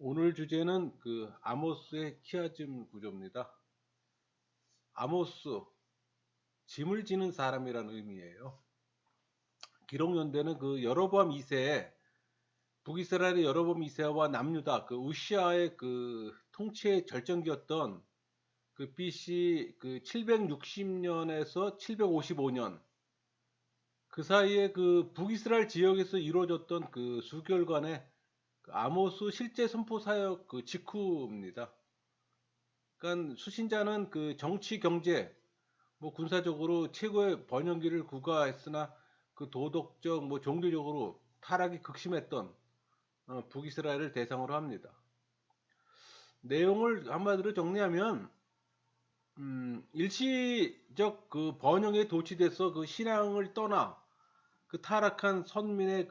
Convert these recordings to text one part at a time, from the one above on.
오늘 주제는 아모스의 키아즘 구조입니다. 아모스, 짐을 지는 사람이라는 의미예요. 기록연대는 여로보암 2세, 북이스라엘의 여로보암 2세와 남유다, 우시아의 통치의 절정기였던 BC 760년에서 755년, 그 사이에 북이스라엘 지역에서 이루어졌던 수개월간의 아모스 실제 선포 사역 직후입니다. 그러니까 수신자는 정치, 경제, 뭐 군사적으로 최고의 번영기를 구가했으나 도덕적, 뭐 종교적으로 타락이 극심했던 북이스라엘을 대상으로 합니다. 내용을 한마디로 정리하면 일시적 번영에 도취돼서 신앙을 떠나 타락한 선민의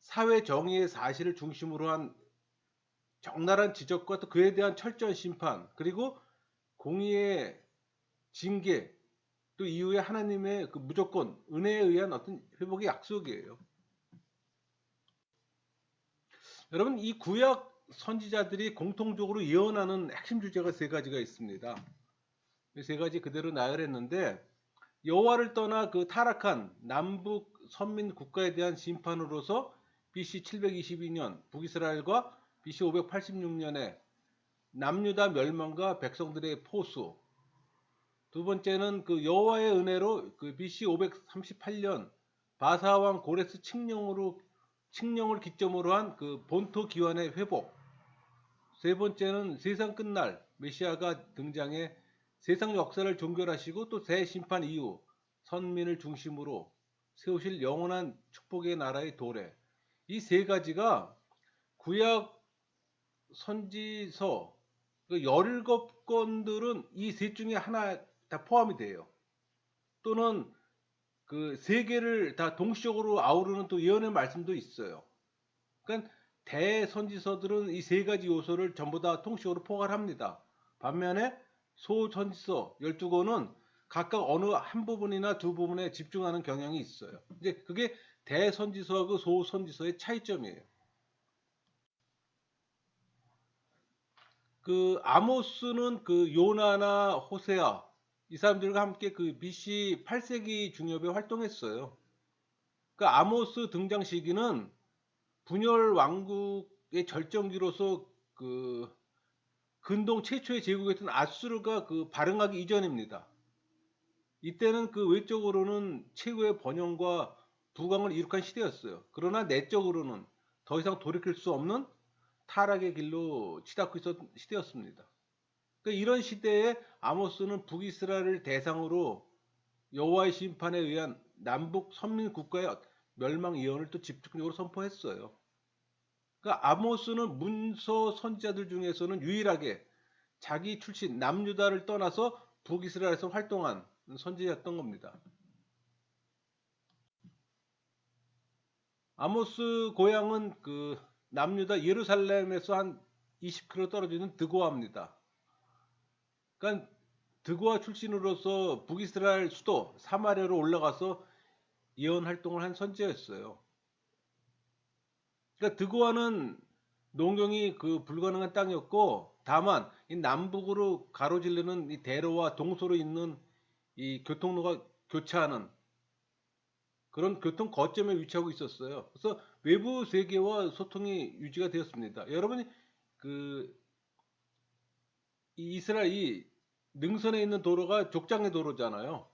사회 정의의 사실을 중심으로 한 적나라한 지적과 또 그에 대한 철저한 심판, 그리고 공의의 징계, 또 이후에 하나님의 무조건 은혜에 의한 어떤 회복의 약속이에요. 여러분, 이 구약 선지자들이 공통적으로 예언하는 핵심 주제가 세 가지가 있습니다. 이 세 가지 그대로 나열했는데, 여호와를 떠나 타락한 남북 선민 국가에 대한 심판으로서 BC 722년 북이스라엘과 BC 586년에 남유다 멸망과 백성들의 포수, 두 번째는 여호와의 은혜로 BC 538년 바사 왕 고레스 칙령을 기점으로 한 본토 기환의 회복. 세 번째는 세상 끝날 메시아가 등장해 세상 역사를 종결하시고 또 새 심판 이후 선민을 중심으로 세우실 영원한 축복의 나라의 도래. 이 세 가지가 구약 선지서 17권들은 이 셋 중에 하나 다 포함이 돼요. 또는 세 개를 다 동시적으로 아우르는 또 예언의 말씀도 있어요. 그러니까 대선지서들은 이 세 가지 요소를 전부 다 통식으로 포괄합니다. 반면에 소선지서 12권은 각각 어느 한 부분이나 두 부분에 집중하는 경향이 있어요. 이제 그게 대선지서하고 소선지서의 차이점이에요. 아모스는 요나나 호세아 이 사람들과 함께 BC 8세기 중엽에 활동했어요. 아모스 등장 시기는 분열 왕국의 절정기로서 근동 최초의 제국이었던 아수르가 발흥하기 이전입니다. 이때는 외적으로는 최고의 번영과 부강을 이룩한 시대였어요. 그러나 내적으로는 더 이상 돌이킬 수 없는 타락의 길로 치닫고 있었던 시대였습니다. 이런 시대에 아모스는 북이스라엘을 대상으로 여호와의 심판에 의한 남북 선민 국가의 멸망 예언을 또 집중적으로 선포했어요. 아모스는 문서 선지자들 중에서는 유일하게 자기 출신 남유다를 떠나서 북이스라엘에서 활동한 선지자였던 겁니다. 아모스 고향은 남유다 예루살렘에서 한 20km 떨어지는 드고아입니다. 그러니까 드고아 출신으로서 북이스라엘 수도 사마리아로 올라가서 예언 활동을 한 선지자였어요. 그러니까 드고아는 농경이 불가능한 땅이었고, 다만 이 남북으로 가로질르는 이 대로와 동서로 있는 이 교통로가 교차하는 그런 교통 거점에 위치하고 있었어요. 그래서 외부 세계와 소통이 유지가 되었습니다. 여러분이 이 이스라엘 이 능선에 있는 도로가 족장의 도로잖아요.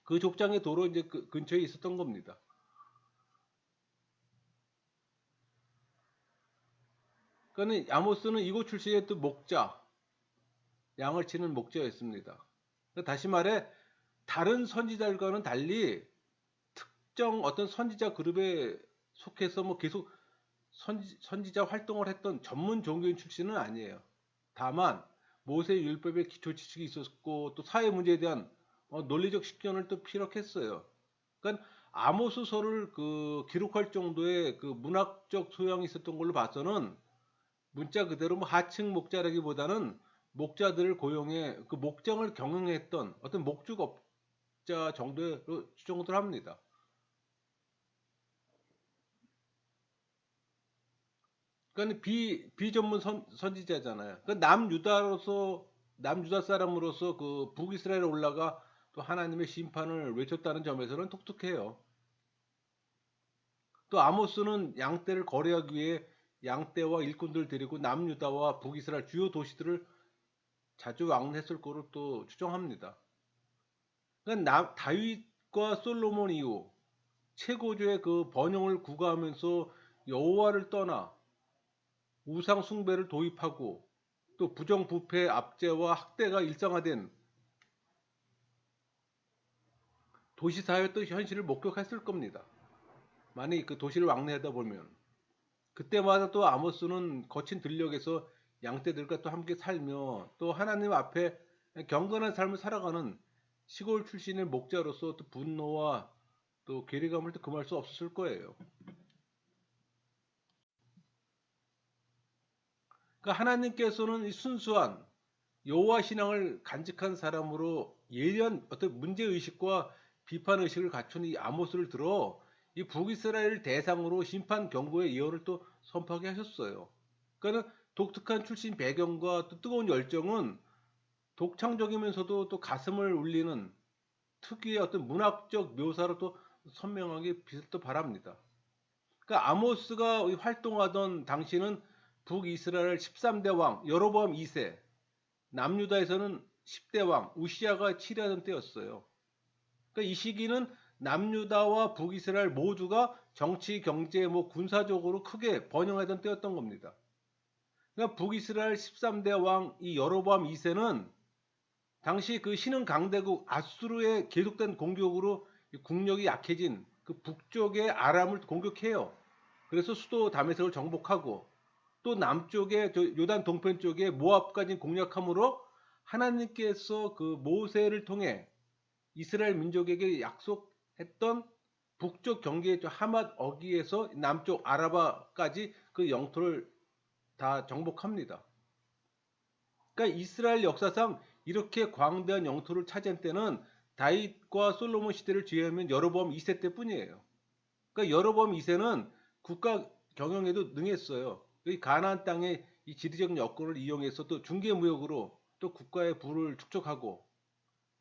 그 족장의 도로 이제 근처에 있었던 겁니다. 그러니까 아모스는 이곳 출신의 또 목자, 양을 치는 목자였습니다. 다시 말해 다른 선지자들과는 달리 특정 어떤 선지자 그룹에 속해서 뭐 계속 선지자 활동을 했던 전문 종교인 출신은 아니에요. 다만 모세 율법의 기초 지식이 있었고 또 사회 문제에 대한 논리적 식견을 또 피력했어요. 그러니까 아모스서를 기록할 정도의 문학적 소양이 있었던 걸로 봐서는 문자 그대로 뭐 하층 목자라기보다는 목자들을 고용해 목장을 경영했던 어떤 목축업자 정도로 추정을 합니다. 그러니까 비전문 선지자잖아요. 그 남유다 사람으로서 그 북이스라엘에 올라가 또 하나님의 심판을 외쳤다는 점에서는 독특해요. 또 아모스는 양떼를 거래하기 위해 양떼와 일꾼들 데리고 남유다와 북이스라엘 주요 도시들을 자주 왕래했을 거로 또 추정합니다. 그러니까 다윗과 솔로몬 이후 최고조의 그 번영을 구가하면서 여호와를 떠나 우상 숭배를 도입하고 또 부정부패 압제와 학대가 일상화된 도시사회 또 현실을 목격했을 겁니다. 만약 그 도시를 왕래하다 보면 그때마다 또 아모스는 거친 들녘에서 양떼들과 또 함께 살며 또 하나님 앞에 경건한 삶을 살아가는 시골 출신의 목자로서 또 분노와 또 괴리감을 또 금할 수 없었을 거예요. 그러니까 하나님께서는 이 순수한 여호와 신앙을 간직한 사람으로 예리한 어떤 문제 의식과 비판 의식을 갖춘 이 아모스를 들어 이 북이스라엘 대상으로 심판 경고의 예언을 또 선포하게 하셨어요. 그러니까 독특한 출신 배경과 또 뜨거운 열정은 독창적이면서도 또 가슴을 울리는 특유의 어떤 문학적 묘사로 또 선명하게 빛을 또 발합니다. 그러니까 아모스가 활동하던 당시는 북이스라엘 13대 왕 여로보암 2세, 남유다에서는 10대 왕 우시아가 치리하던 때였어요. 그러니까 이 시기는 남유다와 북이스라엘 모두가 정치, 경제, 군사적으로 크게 번영하던 때였던 겁니다. 그러니까 북이스라엘 13대 왕 이 여로보암 2세는 당시 그 신흥 강대국 아수르의 계속된 공격으로 국력이 약해진 그 북쪽의 아람을 공격해요. 그래서 수도 다메섹을 정복하고 또 남쪽에 요단 동편 쪽에 모압까지 공략함으로 하나님께서 그 모세를 통해 이스라엘 민족에게 약속했던 북쪽 경계 하맛 어기에서 남쪽 아라바까지 그 영토를 다 정복합니다. 그러니까 이스라엘 역사상 이렇게 광대한 영토를 차지한 때는 다윗과 솔로몬 시대를 제외하면 여로보암 2세 때뿐이에요. 그러니까 여로보암 2세는 국가 경영에도 능했어요. 이 가나안 땅의 이 지리적 여건을 이용해서 또 중개무역으로 또 국가의 부를 축적하고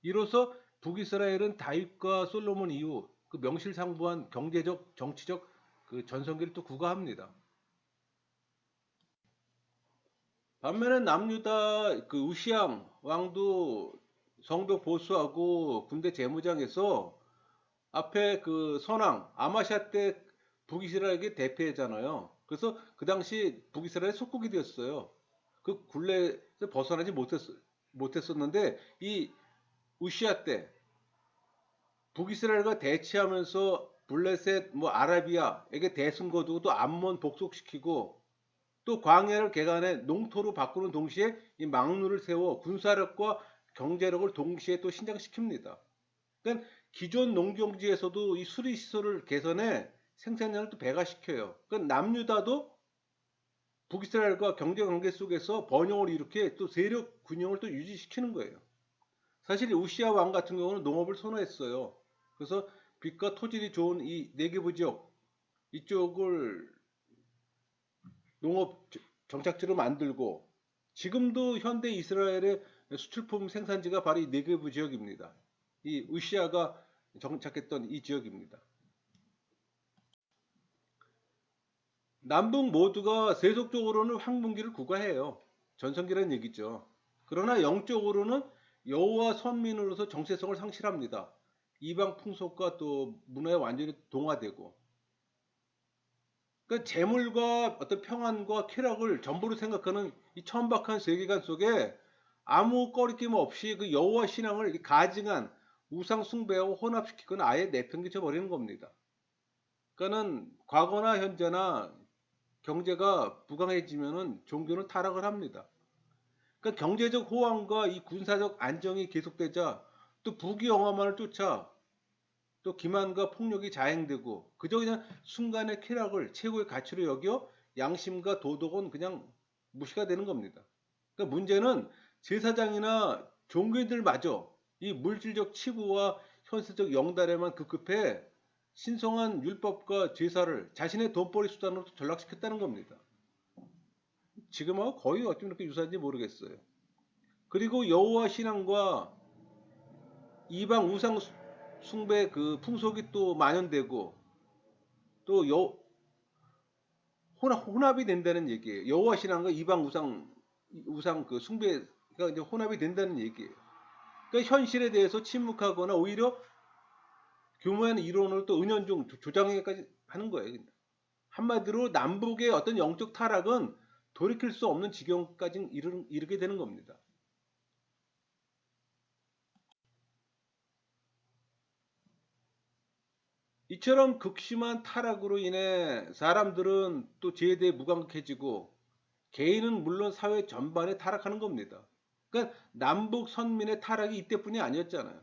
이로써 북이스라엘은 다윗과 솔로몬 이후 그 명실상부한 경제적, 정치적 그 전성기를 또 구가합니다. 반면에 남유다 그 우시양 왕도 성벽 보수하고 군대 재무장에서 앞에 그 선왕 아마샤 때 북이스라엘에게 대패했잖아요. 그래서 그 당시 북이스라엘 속국이 되었어요. 그 굴레에서 벗어나지 못했었는데 이 우시아 때 북이스라엘과 대치하면서 블레셋 아라비아에게 대승 거두고 또 암몬 복속시키고 또 광야를 개간해 농토로 바꾸는 동시에 이 망루를 세워 군사력과 경제력을 동시에 또 신장시킵니다. 그러니까 기존 농경지에서도 이 수리 시설을 개선해 생산량을 또 배가시켜요. 그러니까 남유다도 북이스라엘과 경제 관계 속에서 번영을 일으켜 또 세력 균형을 또 유지시키는 거예요. 사실 우시아 왕 같은 경우는 농업을 선호했어요. 그래서 빛과 토질이 좋은 이 네게브 지역 이쪽을 농업 정착지로 만들고 지금도 현대 이스라엘의 수출품 생산지가 바로 이 네게브 지역입니다. 이 우시아가 정착했던 이 지역입니다. 남북 모두가 세속적으로는 황분기를 구가해요. 전성기라는 얘기죠. 그러나 영적으로는 여호와 선민으로서 정체성을 상실합니다. 이방 풍속과 또 문화에 완전히 동화되고 그 재물과 어떤 평안과 쾌락을 전부로 생각하는 이 천박한 세계관 속에 아무 꺼리낌 없이 그 여호와 신앙을 가증한 우상 숭배하고 혼합시키거나 아예 내팽개쳐 버리는 겁니다. 그러니까는 과거나 현재나 경제가 부강해지면은 종교는 타락을 합니다. 그러니까 경제적 호황과 이 군사적 안정이 계속되자 또 부귀 영화만을 쫓아 또 기만과 폭력이 자행되고 그저 그냥 순간의 쾌락을 최고의 가치로 여겨 양심과 도덕은 그냥 무시가 되는 겁니다. 그러니까 문제는 제사장이나 종교인들마저 이 물질적 치부와 현세적 영달에만 급급해 신성한 율법과 제사를 자신의 돈벌이 수단으로 전락시켰다는 겁니다. 지금하고 거의 어쩜 이렇게 유사한지 모르겠어요. 그리고 여호와 신앙과 이방 우상 숭배 그 풍속이 또 만연되고 또 혼합이 된다는 얘기예요. 여호와 신앙과 이방 우상 그 숭배가 이제 혼합이 된다는 얘기예요. 그러니까 현실에 대해서 침묵하거나 오히려 교묘한 이론을 또 은연중 조장하기까지 하는 거예요. 한마디로 남북의 어떤 영적 타락은 돌이킬 수 없는 지경까지 이르게 되는 겁니다. 이처럼 극심한 타락으로 인해 사람들은 또 죄에 대해 무감각해지고 개인은 물론 사회 전반에 타락하는 겁니다. 그러니까 남북 선민의 타락이 이때뿐이 아니었잖아요.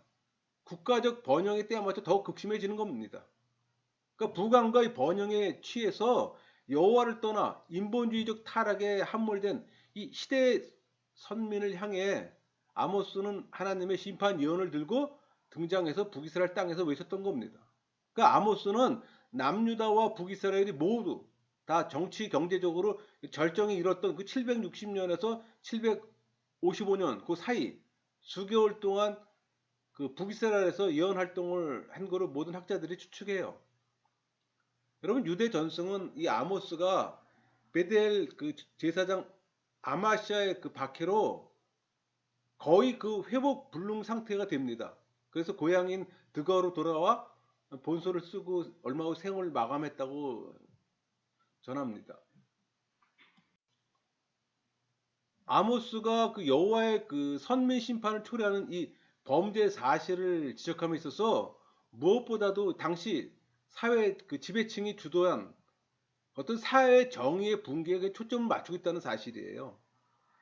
국가적 번영의 때에 맞춰 더욱 극심해지는 겁니다. 그러니까 북왕과의 번영에 취해서 여호와를 떠나 인본주의적 타락에 함몰된 이 시대의 선민을 향해 아모스는 하나님의 심판 예언을 들고 등장해서 북이스라엘 땅에서 외쳤던 겁니다. 그러니까 아모스는 남유다와 북이스라엘이 모두 다 정치 경제적으로 절정에 이뤘던 그 760년에서 755년 그 사이 수개월 동안 그 북이스라엘에서 예언 활동을 한 거로 모든 학자들이 추측해요. 여러분 유대 전승은 이 아모스가 베델 그 제사장 아마시아의 그 박해로 거의 그 회복 불능 상태가 됩니다. 그래서 고향인 드거로 돌아와 본소를 쓰고 얼마 후 생을 마감했다고 전합니다. 아모스가 그 여호와의 그 선민 심판을 초래하는 이 범죄 사실을 지적함에 있어서 무엇보다도 당시 사회 그 지배층이 주도한 어떤 사회 정의의 붕괴에 초점을 맞추고 있다는 사실이에요.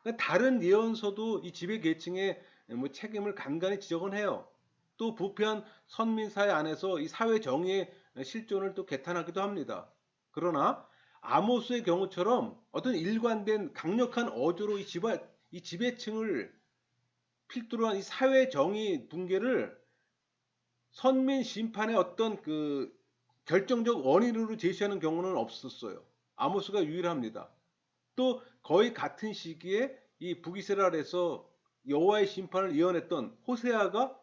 그러니까 다른 예언서도 이 지배 계층의 뭐 책임을 간간히 지적은 해요. 또 부패한 선민 사회 안에서 이 사회 정의의 실존을 또 개탄하기도 합니다. 그러나 아모스의 경우처럼 어떤 일관된 강력한 어조로 이 지배층을 필두로 한 이 사회 정의 붕괴를 선민 심판의 어떤 그 결정적 원인으로 제시하는 경우는 없었어요. 아모스가 유일합니다. 또 거의 같은 시기에 이 북이스라엘에서 여호와의 심판을 예언했던 호세아가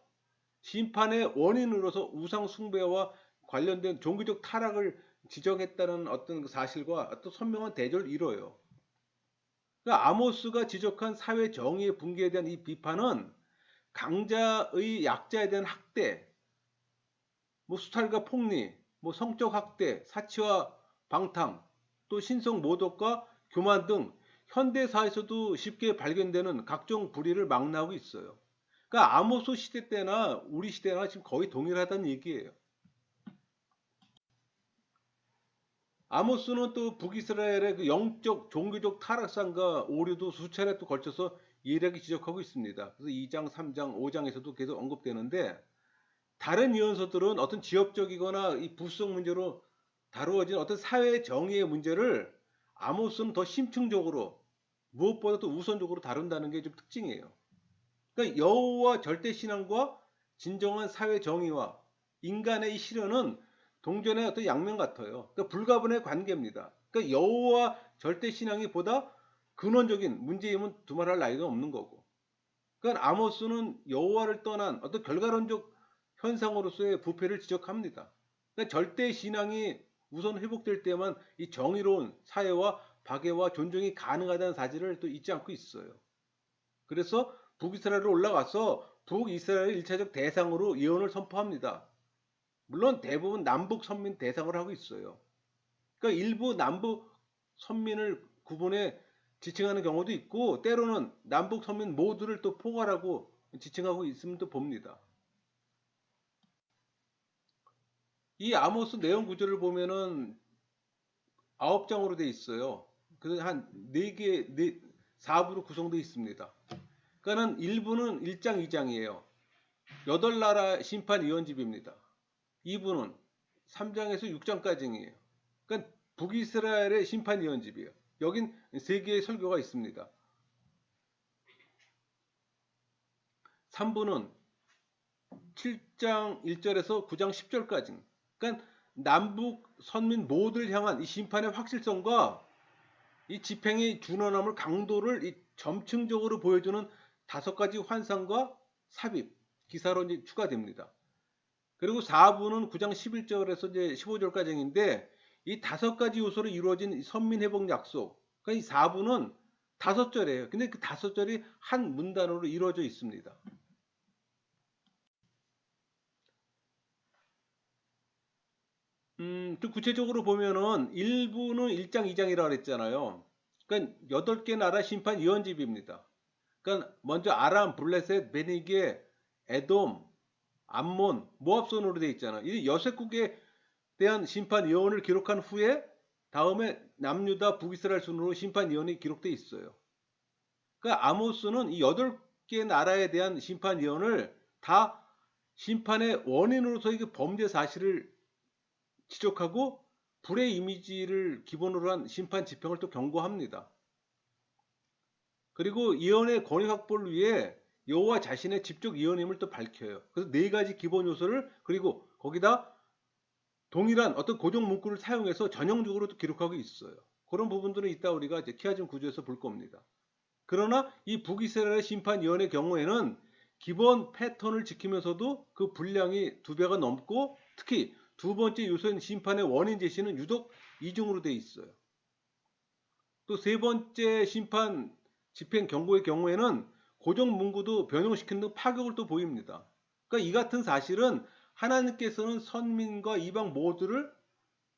심판의 원인으로서 우상 숭배와 관련된 종교적 타락을 지적했다는 어떤 그 사실과 또 선명한 대조를 이뤄요. 그러니까 아모스가 지적한 사회 정의의 붕괴에 대한 이 비판은 강자의 약자에 대한 학대, 뭐 수탈과 폭리, 뭐 성적 학대, 사치와 방탕, 또 신성 모독과 교만 등 현대 사회에서도 쉽게 발견되는 각종 불의를 망라하고 있어요. 그러니까 아모스 시대 때나 우리 시대나 지금 거의 동일하다는 얘기예요. 아모스는 또 북이스라엘의 그 영적 종교적 타락상과 오류도 수차례 또 걸쳐서 예리하게 지적하고 있습니다. 그래서 2장, 3장, 5장에서도 계속 언급되는데 다른 예언서들은 어떤 지역적이거나 이 부수적 문제로 다루어진 어떤 사회 정의의 문제를 아모스는 더 심층적으로 무엇보다도 우선적으로 다룬다는 게 좀 특징이에요. 그러니까 여호와 절대 신앙과 진정한 사회 정의와 인간의 이 실현은 동전의 어떤 양면 같아요. 그러니까 불가분의 관계입니다. 그러니까 여호와 절대 신앙이 보다 근원적인 문제임은 두말할 나위가 없는 거고. 그러니까 아모스는 여호와를 떠난 어떤 결과론적 현상으로서의 부패를 지적합니다. 그러니까 절대 신앙이 우선 회복될 때만 이 정의로운 사회와 박애와 존중이 가능하다는 사실을 또 잊지 않고 있어요. 그래서 북이스라엘로 올라가서 북이스라엘 1차적 대상으로 예언을 선포합니다. 물론 대부분 남북 선민 대상으로 하고 있어요. 그러니까 일부 남북 선민을 구분해 지칭하는 경우도 있고 때로는 남북 선민 모두를 또 포괄하고 지칭하고 있음을 또 봅니다. 이 아모스 내용 구조를 보면은 9장으로 돼 있어요. 그래서 한 4개, 4부로 구성되어 있습니다. 그러니까는 1부는 1장, 2장이에요. 8나라 심판 예언집입니다. 2부는 3장에서 6장까지예요. 그러니까 북이스라엘의 심판 예언집이에요. 여긴 3개의 설교가 있습니다. 3부는 7장 1절에서 9장 10절까지. 그러니까 남북 선민 모두를 향한 이 심판의 확실성과 이 집행의 준원함을 강도를 이 점층적으로 보여주는 5가지 환상과 삽입 기사로 이제 추가됩니다. 그리고 4부는 9장 11절에서 이제 15절까지인데 이 5가지 요소로 이루어진 선민회복 약속. 그러니까 이 4부는 5절이에요. 근데 그 5절이 한 문단으로 이루어져 있습니다. 또 구체적으로 보면은 1부는 1장 2장이라고 그랬잖아요. 그러니까 8개 나라 심판 예언집입니다. 그러니까 먼저 아람, 블레셋, 베니게, 에돔, 암몬, 모압 선으로 되어 있잖아요. 이 6국에 대한 심판 예언을 기록한 후에 다음에 남유다 북이스라엘 순으로 심판 예언이 기록되어 있어요. 그러니까 아모스는 이 8개 나라에 대한 심판 예언을 다 심판의 원인으로서 이 범죄 사실을 지적하고 불의 이미지를 기본으로 한 심판 집행을 또 경고합니다. 그리고 예언의 권위 확보를 위해 여호와 자신의 직접 예언임을 또 밝혀요. 그래서 4가지 기본 요소를 그리고 거기다 동일한 어떤 고정 문구를 사용해서 전형적으로 또 기록하고 있어요. 그런 부분들은 이따 우리가 이제 키아즘 구조에서 볼 겁니다. 그러나 이 북이스라엘의 심판 예언의 경우에는 기본 패턴을 지키면서도 그 분량이 2배가 넘고 특히 2번째 요소인 심판의 원인 제시는 유독 이중으로 되어 있어요. 또 3번째 심판 집행 경고의 경우에는 고정 문구도 변형시키는 등 파격을 또 보입니다. 그러니까 이 같은 사실은 하나님께서는 선민과 이방 모두를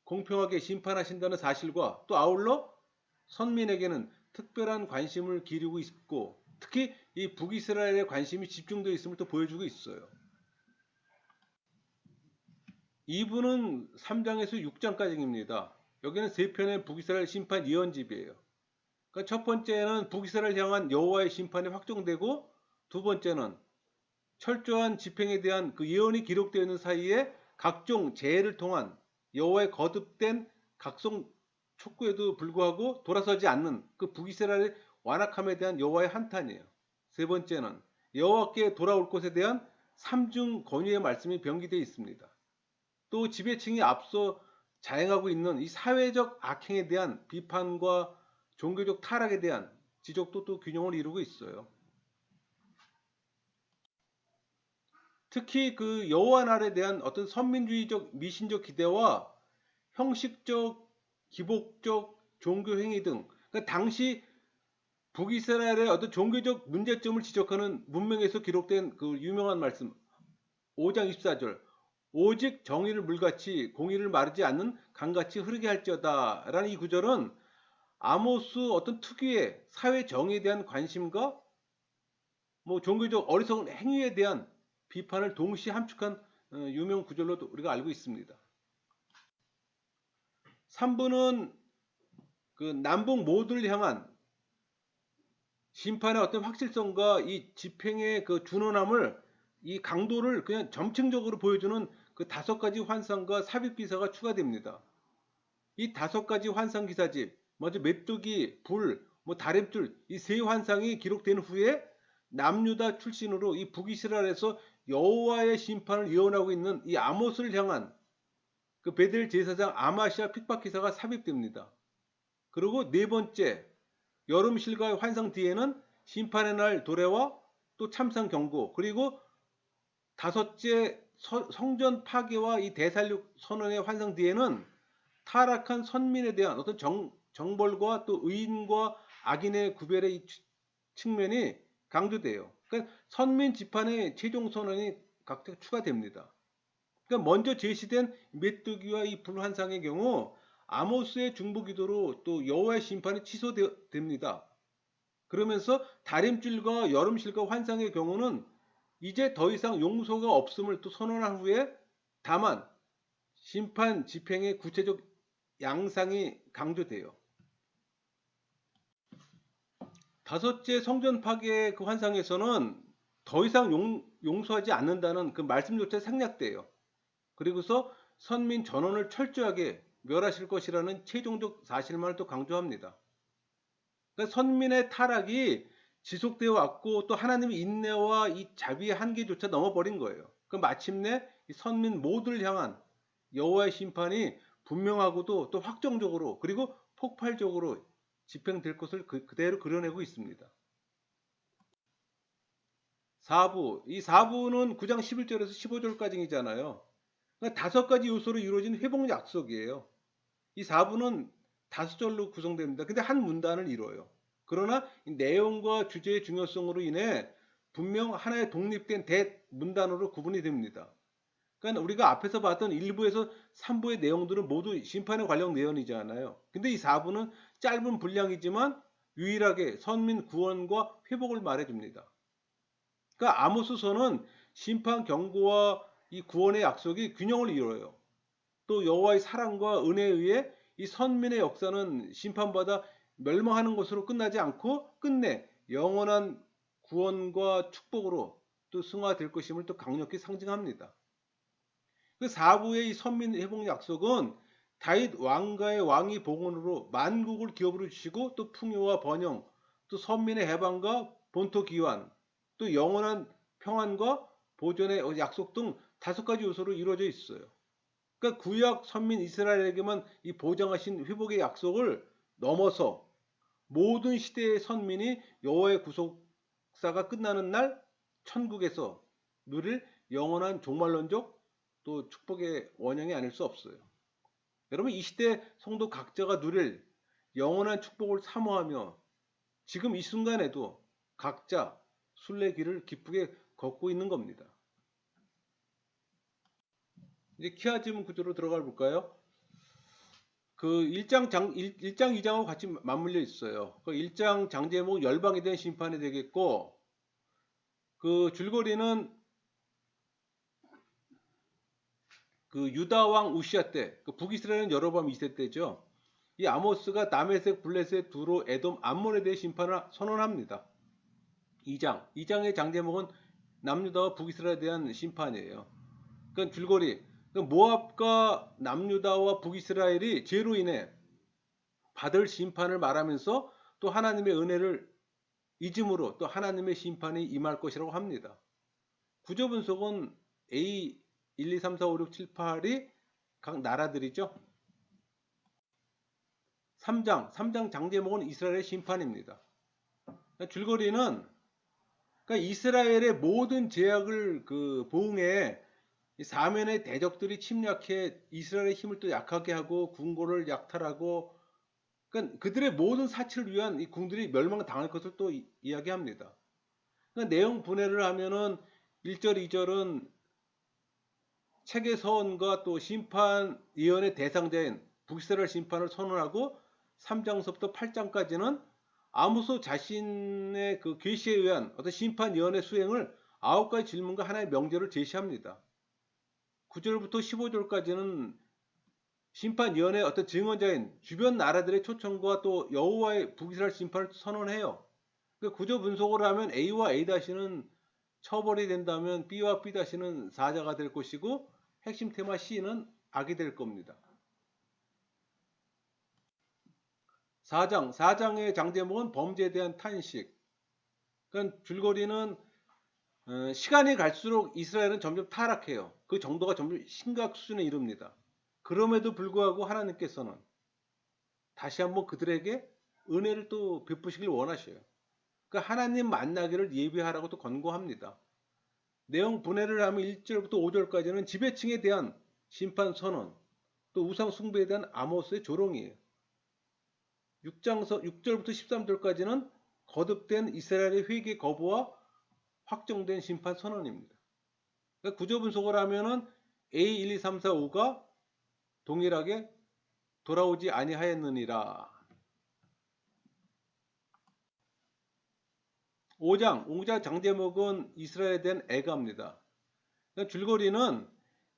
공평하게 심판하신다는 사실과 또 아울러 선민에게는 특별한 관심을 기울이고 있고 특히 이 북이스라엘의 관심이 집중되어 있음을 또 보여주고 있어요. 2부는 3장에서 6장까지입니다. 여기는 3편의 북이스라엘 심판 예언집이에요. 그러니까 첫 번째는 북이스라엘 향한 여호와의 심판이 확정되고 두 번째는 철저한 집행에 대한 그 예언이 기록되어 있는 사이에 각종 재해를 통한 여호와의 거듭된 각성 촉구에도 불구하고 돌아서지 않는 그 북이스라엘의 완악함에 대한 여호와의 한탄이에요. 세 번째는 여호와께 돌아올 것에 대한 삼중 권위의 말씀이 병기되어 있습니다. 또 지배층이 앞서 자행하고 있는 이 사회적 악행에 대한 비판과 종교적 타락에 대한 지적도 또 균형을 이루고 있어요. 특히 그 여호와 날에 대한 어떤 선민주의적 미신적 기대와 형식적 기복적 종교 행위 등 그러니까 당시 북이스라엘의 어떤 종교적 문제점을 지적하는 문명에서 기록된 그 유명한 말씀 5장 24절 오직 정의를 물같이 공의를 마르지 않는 강같이 흐르게 할지어다 라는 이 구절은 아모스 어떤 특유의 사회 정의에 대한 관심과 뭐 종교적 어리석은 행위에 대한 비판을 동시에 함축한 유명 구절로 우리가 알고 있습니다. 3부는 그 남북 모두를 향한 심판의 어떤 확실성과 이 집행의 그 준원함을 이 강도를 그냥 점층적으로 보여주는 그 5가지 환상과 삽입 기사가 추가됩니다. 이 5가지 환상 기사집, 먼저 메뚜기, 불, 뭐 다림줄 이 3환상이 기록된 후에 남유다 출신으로 이 북이스라엘에서 여호와의 심판을 예언하고 있는 이 아모스를 향한 그 베델 제사장 아마시아 핍박 기사가 삽입됩니다. 그리고 4번째 여름 실과의 환상 뒤에는 심판의 날 도래와 또 참상 경고 그리고 5째 성전 파괴와 이 대살육 선언의 환상 뒤에는 타락한 선민에 대한 어떤 정벌과 또 의인과 악인의 구별의 이 측면이 강조돼요. 그러니까 선민 지판의 최종 선언이 각각 추가됩니다. 그러니까 먼저 제시된 메뚜기와 이 불환상의 경우 아모스의 중보기도로 또 여호와의 심판이 취소됩니다. 그러면서 다림줄과 여름실과 환상의 경우는 이제 더 이상 용서가 없음을 또 선언한 후에 다만 심판 집행의 구체적 양상이 강조돼요. 5째 성전 파괴 그 환상에서는 더 이상 용서하지 않는다는 그 말씀조차 생략돼요. 그리고서 선민 전원을 철저하게 멸하실 것이라는 최종적 사실만을 또 강조합니다. 그러니까 선민의 타락이 지속되어 왔고 또 하나님의 인내와 이 자비의 한계조차 넘어버린 거예요. 그 마침내 이 선민 모두를 향한 여호와의 심판이 분명하고도 또 확정적으로 그리고 폭발적으로 집행될 것을 그대로 그려내고 있습니다. 4부. 이 4부는 9장 11절에서 15절까지잖아요. 그러니까 5가지 요소로 이루어진 회복 약속이에요. 이 4부는 5절로 구성됩니다. 근데 한 문단을 이뤄요. 그러나 내용과 주제의 중요성으로 인해 분명 하나의 독립된 대문단으로 구분이 됩니다. 그러니까 우리가 앞에서 봤던 1부에서 3부의 내용들은 모두 심판에 관련 내용이잖아요. 근데 이 4부는 짧은 분량이지만 유일하게 선민 구원과 회복을 말해줍니다. 그러니까 아모스서는 심판 경고와 이 구원의 약속이 균형을 이뤄요. 또 여호와의 사랑과 은혜에 의해 이 선민의 역사는 심판받아 멸망하는 것으로 끝나지 않고 끝내 영원한 구원과 축복으로 또 승화될 것임을 또 강력히 상징합니다. 그 4부의 이 선민 회복 약속은 다윗 왕가의 왕위 복원으로 만국을 기업으로 주시고 또 풍요와 번영, 또 선민의 해방과 본토 기환, 또 영원한 평안과 보존의 약속 등 5가지 요소로 이루어져 있어요. 그러니까 구약 선민 이스라엘에게만 이 보장하신 회복의 약속을 넘어서 모든 시대의 선민이 여호와의 구속사가 끝나는 날 천국에서 누릴 영원한 종말론적 또 축복의 원형이 아닐 수 없어요. 여러분 이 시대 성도 각자가 누릴 영원한 축복을 사모하며 지금 이 순간에도 각자 순례길을 기쁘게 걷고 있는 겁니다. 이제 키아즘 구조로 들어가 볼까요? 그 1장 2장하고 같이 맞물려 있어요. 그 1장 장 제목 열방에 대한 심판이 되겠고 그 줄거리는 그 유다 왕 우시아 때, 그 북이스라엘은 여로보암 2세 때죠. 이 아모스가 다메섹, 블레셋, 두로, 에돔, 암몬에 대해 심판을 선언합니다. 2장의 장 제목은 남유다와 북이스라엘에 대한 심판이에요. 그러니까 줄거리, 모압과 남유다와 북이스라엘이 죄로 인해 받을 심판을 말하면서 또 하나님의 은혜를 잊음으로 또 하나님의 심판이 임할 것이라고 합니다. 구조 분석은 A 1, 2, 3, 4, 5, 6, 7, 8이 각 나라들이죠. 3장 장 제목은 이스라엘의 심판입니다. 줄거리는 그러니까 이스라엘의 모든 제약을 보응해 사면의 대적들이 침략해 이스라엘의 힘을 또 약하게 하고 궁궐을 약탈하고 그러니까 그들의 모든 사치를 위한 이 궁들이 멸망당할 것을 또 이야기합니다. 그러니까 내용 분해를 하면은 1절, 2절은 책의 서원과 또 심판 예언의 대상자인 북이스라엘 심판을 선언하고 3장서부터 8장까지는 아모스 자신의 그 계시에 의한 어떤 심판 예언의 수행을 9가지 질문과 하나의 명제를 제시합니다. 9절부터 15절까지는 심판 예언의 어떤 증언자인 주변 나라들의 초청과 또 여호와의 북이스라엘 심판을 선언해요. 그 구조 분석을 하면 A와 A-는 처벌이 된다면 B와 B-는 사자가 될 것이고 핵심 테마 C는 악이 될 겁니다. 4장의 장 제목은 범죄에 대한 탄식. 그러니까 줄거리는 시간이 갈수록 이스라엘은 점점 타락해요. 그 정도가 점점 심각 수준에 이릅니다. 그럼에도 불구하고 하나님께서는 다시 한번 그들에게 은혜를 또 베푸시길 원하셔요. 그러니까 하나님 만나기를 예비하라고 또 권고합니다. 내용 분해를 하면 1절부터 5절까지는 지배층에 대한 심판 선언, 또 우상 숭배에 대한 아모스의 조롱이에요. 6절부터 13절까지는 거듭된 이스라엘의 회개 거부와 확정된 심판 선언입니다. 그러니까 구조 분석을 하면은 A 1, 2, 3, 4, 5가 동일하게 돌아오지 아니하였느니라. 5장 장 제목은 이스라엘에 대한 애가입니다. 그러니까 줄거리는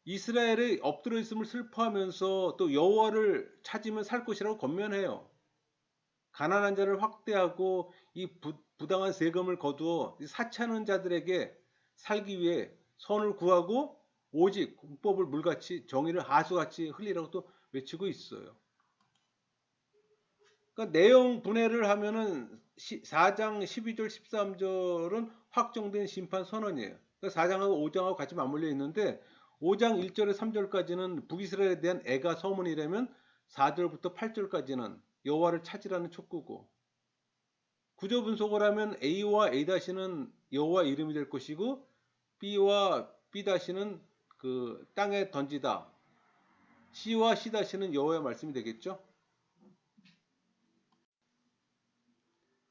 이스라엘의 엎드려 있음을 슬퍼하면서 또 여호와를 찾으면 살 것이라고 권면해요. 가난한 자를 확대하고 이 부당한 세금을 거두어 사치하는 자들에게 살기 위해 선을 구하고 오직 공법을 물같이 정의를 하수같이 흘리라고 또 외치고 있어요. 그러니까 내용 분해를 하면은 4장 12절 13절은 확정된 심판 선언이에요. 그러니까 4장하고 5장하고 같이 맞물려 있는데 5장 1절에 3절까지는 북이스라엘에 대한 애가 서문이라면 4절부터 8절까지는 여호와를 찾으라는 촉구고, 구조 분석을 하면 A와 A-는 여호와 이름이 될 것이고 B와 B-는 그 땅에 던지다, C와 C-는 여호와의 말씀이 되겠죠.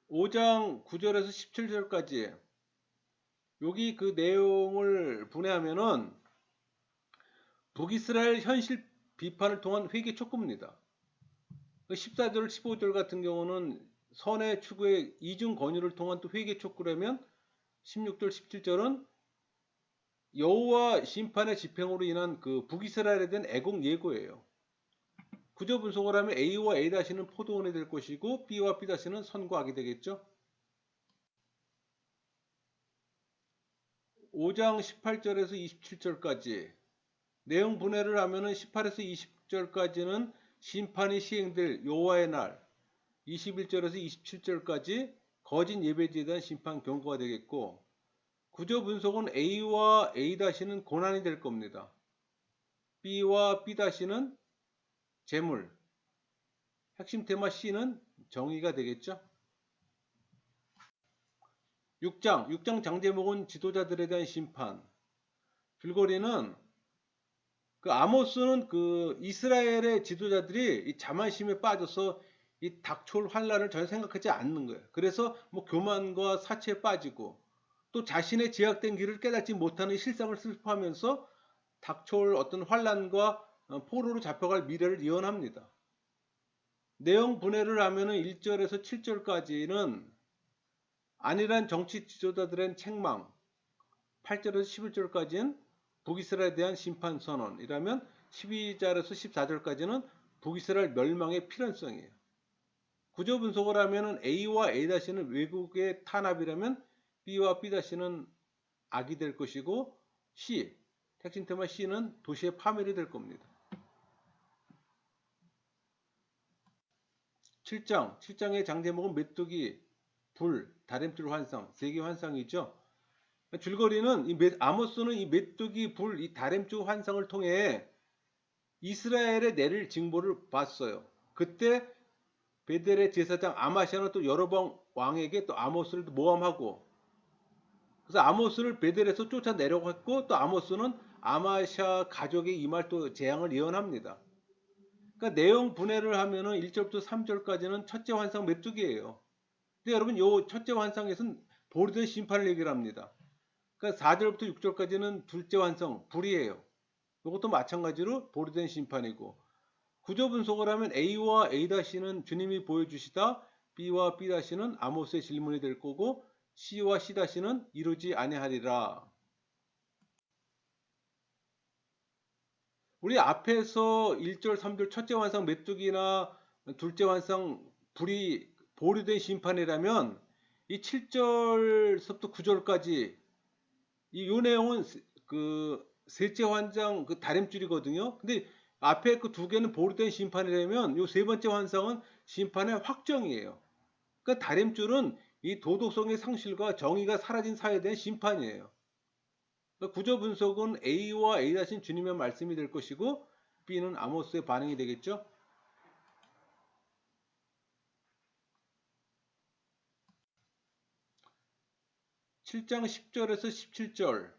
5장 9절에서 17절까지 여기 그 내용을 분해하면은 북이스라엘 현실 비판을 통한 회개 촉구입니다. 14절, 15절 같은 경우는 선의 추구의 이중 권유를 통한 또 회개 촉구라면 16절, 17절은 여호와 심판의 집행으로 인한 그 북이스라엘에 대한 애국 예고예요. 구조 분석을 하면 A와 A-는 포도원이 될 것이고 B와 B-는 선과 악이 되겠죠. 5장 18절에서 27절까지 내용 분해를 하면은 18에서 20절까지는 심판이 시행될 여호와의 날, 21절에서 27절까지 거짓 예배지에 대한 심판 경고가 되겠고, 구조 분석은 A와 A-는 고난이 될 겁니다. B와 B-는 재물, 핵심 테마 C는 정의가 되겠죠. 6장 장제목은 지도자들에 대한 심판. 줄거리는 그 아모스는 그 이스라엘의 지도자들이 이 자만심에 빠져서 이 닥쳐올 환란을 전혀 생각하지 않는 거예요. 그래서 뭐 교만과 사치에 빠지고 또 자신의 제약된 길을 깨닫지 못하는 실상을 슬퍼하면서 닥쳐올 어떤 환란과 포로로 잡혀갈 미래를 예언합니다. 내용 분해를 하면은 1절에서 7절까지는 안일한 정치 지도자들의 책망, 8절에서 11절까지는 북이스라엘에 대한 심판 선언이라면 12절에서 14절까지는 북이스라엘 멸망의 필연성이에요. 구조 분석을 하면은 A와 A-는 외국의 탄압이라면 B와 B-는 악이 될 것이고 C, 핵심 테마 C는 도시의 파멸이 될 겁니다. 7장의 장제목은 메뚜기, 불, 다림줄 환상, 세계 환상이죠. 줄거리는 아모스는 이 메뚜기, 불, 이 다림줄 환상을 통해 이스라엘의 내릴 징보를 봤어요. 그때 베델의 제사장 아마시아는 또 여로보암 왕에게 또 아모스를 모함하고, 그래서 아모스를 베델에서 쫓아내려고 했고 또 아모스는 아마시아 가족의 이말 또 재앙을 예언합니다. 그러니까 내용 분해를 하면은 1절부터 3절까지는 첫째 환상 메뚜기예요. 근데 여러분 요 첫째 환상에서는 보리된 심판을 얘기를 합니다. 그러니까 4절부터 6절까지는 둘째 환상 불이에요. 이것도 마찬가지로 보리된 심판이고, 구조 분석을 하면 A와 A-는 주님이 보여주시다, B와 B-는 아모스의 질문이 될 거고 C와 C-는 이루지 아니하리라. 우리 앞에서 1절, 3절 첫째 환상 메뚜기나 둘째 환상 불이 보류된 심판이라면 이 7절부터 9절까지 이 내용은 그 셋째 환상 그 다림줄이거든요. 근데 앞에 그 두 개는 보류된 심판이라면 이 세 번째 환상은 심판의 확정이에요. 그러니까 다림줄은 이 도덕성의 상실과 정의가 사라진 사회에 대한 심판이에요. 그러니까 구조 분석은 A와 A- 주님의 말씀이 될 것이고 B는 아모스의 반응이 되겠죠. 7장 10절에서 17절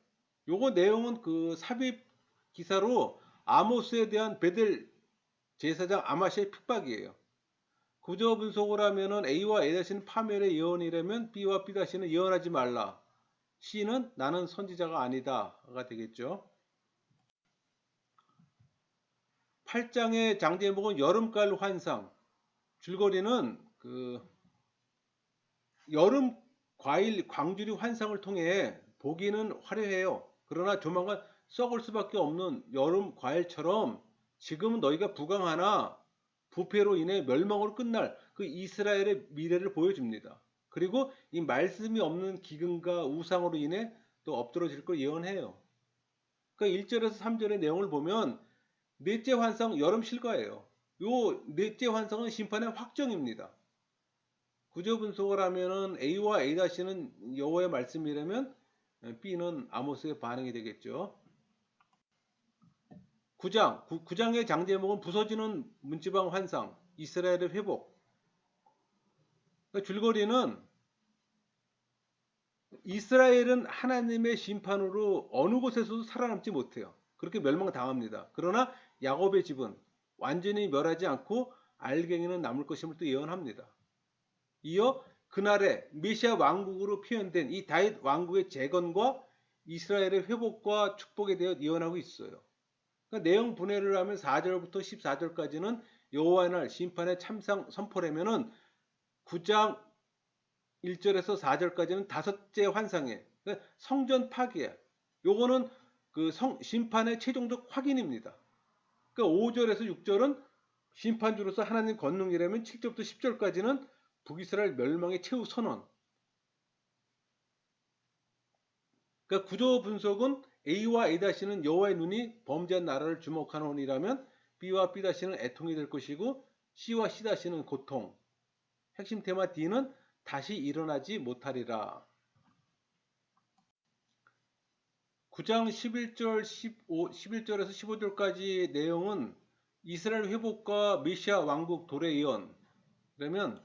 요거 내용은 그 삽입 기사로 아모스에 대한 베델 제사장 아마시아의 핍박이에요. 구조 분석을 하면은 A와 A-는 파멸의 예언이라면 B와 B-는 예언하지 말라. C는 나는 선지자가 아니다가 되겠죠. 8장의 장제목은 여름갈 환상. 줄거리는 그 여름 과일 광주리 환상을 통해 보기는 화려해요. 그러나 조만간 썩을 수밖에 없는 여름 과일처럼 지금은 너희가 부강하나 부패로 인해 멸망으로 끝날 그 이스라엘의 미래를 보여줍니다. 그리고 이 말씀이 없는 기근과 우상으로 인해 또 엎드러질 걸 예언해요. 그러니까 1절에서 3절의 내용을 보면 넷째 환상 여름 실과예요. 요 넷째 환상은 심판의 확정입니다. 구조 분석을 하면은 A와 A-는 여호와의 말씀이라면 B는 아모스의 반응이 되겠죠. 9장의 장제목은 부서지는 문지방 환상, 이스라엘의 회복. 그러니까 줄거리는 이스라엘은 하나님의 심판으로 어느 곳에서도 살아남지 못해요. 그렇게 멸망당합니다. 그러나 야곱의 집은 완전히 멸하지 않고 알갱이는 남을 것임을 또 예언합니다. 이어 그날에 메시아 왕국으로 표현된 이 다윗 왕국의 재건과 이스라엘의 회복과 축복에 대해 예언하고 있어요. 그러니까 내용 분해를 하면 4절부터 14절까지는 여호와의 날 심판의 참상 선포라면은 9장 1절에서 4절까지는 다섯째 환상에 그러니까 성전 파괴. 요거는 그 심판의 최종적 확인입니다. 그러니까 5절에서 6절은 심판주로서 하나님 권능이라면 7절부터 10절까지는 북이스라엘 멸망의 최후 선언. 그러니까 구조 분석은 A와 A-는 여호와의 눈이 범죄한 나라를 주목하노니라면 B와 B-는 애통이 될 것이고 C와 C-는 고통. 핵심 테마 D는 다시 일어나지 못하리라. 9장 11절, 11절에서 15절까지 내용은 이스라엘 회복과 메시아 왕국 도래 예언. 그러면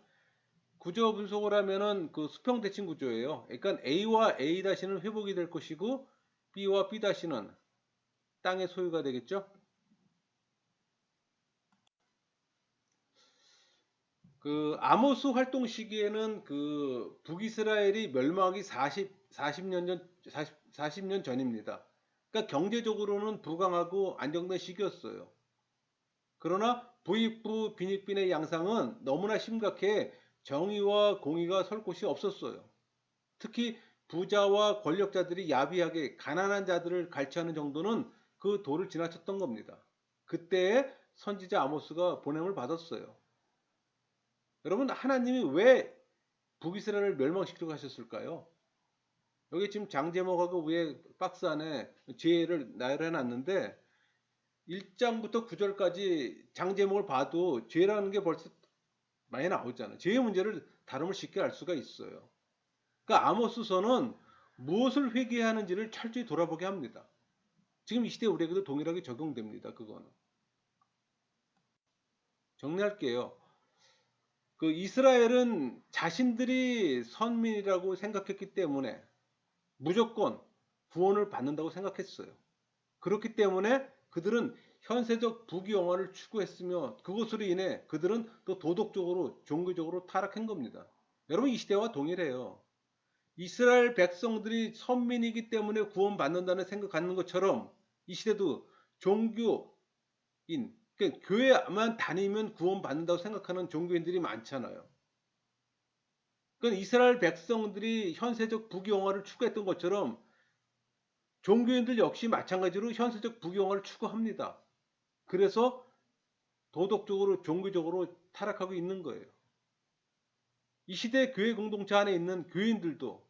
구조 분석을 하면은 그 수평 대칭 구조예요. 그러니까 A와 A-는 회복이 될 것이고 B와 B-는 땅의 소유가 되겠죠. 그 아모스 활동 시기에는 그 북이스라엘이 멸망하기 40년 전 40년 전입니다. 그러니까 경제적으로는 부강하고 안정된 시기였어요. 그러나 부익부 빈익빈의 양상은 너무나 심각해 정의와 공의가 설 곳이 없었어요. 특히 부자와 권력자들이 야비하게 가난한 자들을 갈취하는 정도는 그 도를 지나쳤던 겁니다. 그때에 선지자 아모스가 보냄을 받았어요. 여러분, 하나님이 왜 북이스라엘을 멸망시키려고 하셨을까요? 여기 지금 장제목하고 위에 박스 안에 죄를 나열해 놨는데 1장부터 9절까지 장제목을 봐도 죄라는 게 벌써 많이 나오잖아요. 죄의 문제를 다름을 쉽게 알 수가 있어요. 그러니까 아모스서는 무엇을 회개해야 하는지를 철저히 돌아보게 합니다. 지금 이 시대 우리에게도 동일하게 적용됩니다. 그거는. 정리할게요. 그 이스라엘은 자신들이 선민이라고 생각했기 때문에 무조건 구원을 받는다고 생각했어요. 그렇기 때문에 그들은 현세적 부귀영화를 추구했으며 그것으로 인해 그들은 또 도덕적으로 종교적으로 타락한 겁니다. 여러분 이 시대와 동일해요. 이스라엘 백성들이 선민이기 때문에 구원받는다는 생각 갖는 것처럼 이 시대도 종교인, 그러니까 교회만 다니면 구원받는다고 생각하는 종교인들이 많잖아요. 그러니까 이스라엘 백성들이 현세적 부귀영화를 추구했던 것처럼 종교인들 역시 마찬가지로 현세적 부귀영화를 추구합니다. 그래서 도덕적으로 종교적으로 타락하고 있는 거예요. 이 시대 교회 공동체 안에 있는 교인들도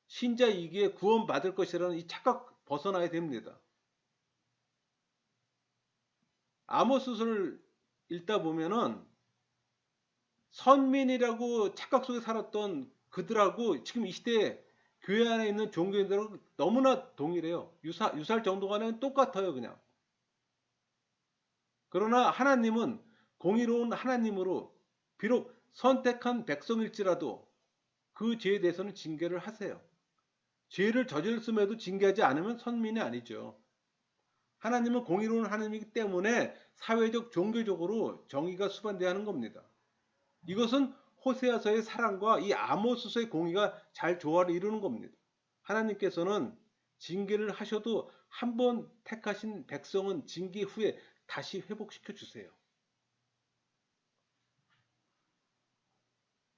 신자이기에 구원받을 것이라는 이 착각 벗어나야 됩니다. 아모스서를 읽다 보면은 선민이라고 착각 속에 살았던 그들하고 지금 이 시대 교회 안에 있는 종교인들하고 너무나 동일해요. 유사할 정도가 아니라 똑같아요, 그냥. 그러나 하나님은 공의로운 하나님으로 비록 선택한 백성일지라도 그 죄에 대해서는 징계를 하세요. 죄를 저질렀음에도 징계하지 않으면 선민이 아니죠. 하나님은 공의로운 하나님이기 때문에 사회적 종교적으로 정의가 수반돼야 하는 겁니다. 이것은 호세아서의 사랑과 이 아모스서의 공의가 잘 조화를 이루는 겁니다. 하나님께서는 징계를 하셔도 한 번 택하신 백성은 징계 후에 다시 회복시켜 주세요.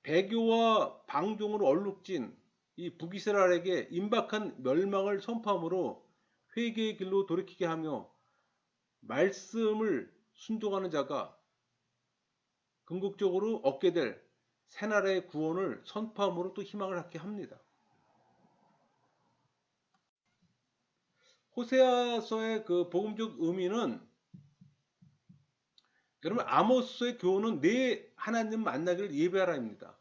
배교와 방종으로 얼룩진 이 북이스라엘에게 임박한 멸망을 선포함으로 회개의 길로 돌이키게 하며 말씀을 순종하는 자가 궁극적으로 얻게 될 새나라의 구원을 선포함으로 또 희망을 갖게 합니다. 호세아서의 그 복음적 의미는 여러분 아모스의 교훈은 내 하나님 만나기를 예배하라입니다.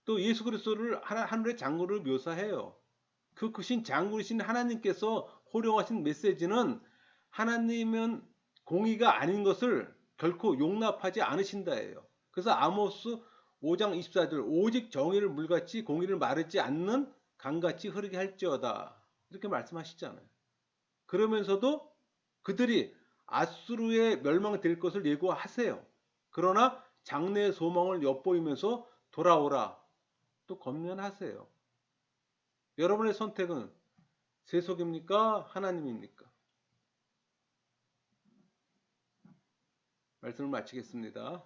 또 예수 그리스도를 하늘의 장로를 묘사해요. 그 크신 장군이신 하나님께서 호령하신 메시지는 하나님은 공의가 아닌 것을 결코 용납하지 않으신다예요. 그래서 아모스 5장 24절 오직 정의를 물같이 공의를 마르지 않는 강같이 흐르게 할지어다. 이렇게 말씀하시잖아요. 그러면서도 그들이 아수르에 멸망될 것을 예고하세요. 그러나 장래의 소망을 엿보이면서 돌아오라. 또 권면하세요. 여러분의 선택은 세속입니까? 하나님입니까? 말씀을 마치겠습니다.